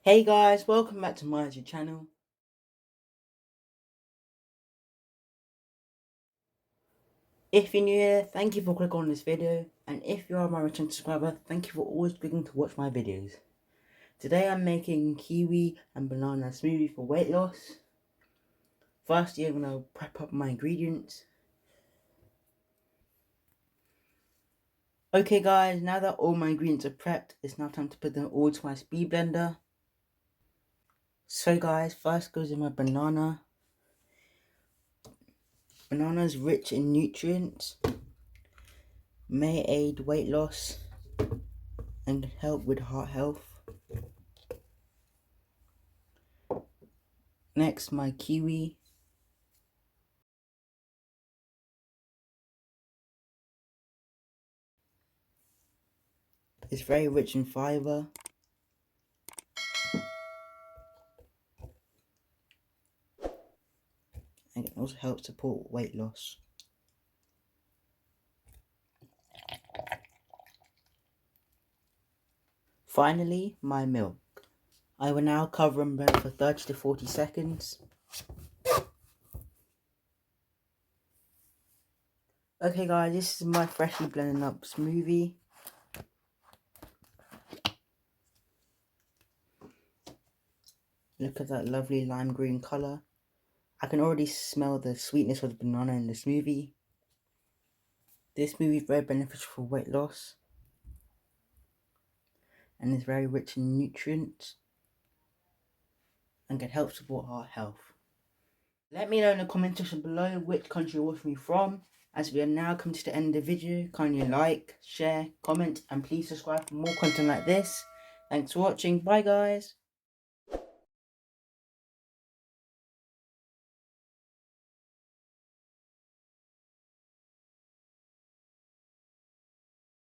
Hey guys, welcome back to my YouTube channel. If you're new here, thank you for clicking on this video, and if you are my return subscriber, thank you for always clicking to watch my videos. Today I'm making kiwi and banana smoothie for weight loss. Firstly, I'm going to prep up my ingredients. Okay guys, now that all my ingredients are prepped, it's now time to put them all to my speed blender. So guys, first goes in my banana. Banana is rich in nutrients, may aid weight loss, and help with heart health. Next, my kiwi. It's very rich in fiber. And it also helps support weight loss. Finally, my milk. I will now cover and blend for 30 to 40 seconds. Okay guys, this is my freshly blended up smoothie. Look at that lovely lime green colour. I can already smell the sweetness of the banana in the smoothie. This smoothie is very beneficial for weight loss and is very rich in nutrients and can help support heart health. Let me know in the comment section below which country you're watching me from. As we are now coming to the end of the video, kindly like, share, comment, and please subscribe for more content like this. Thanks for watching. Bye guys.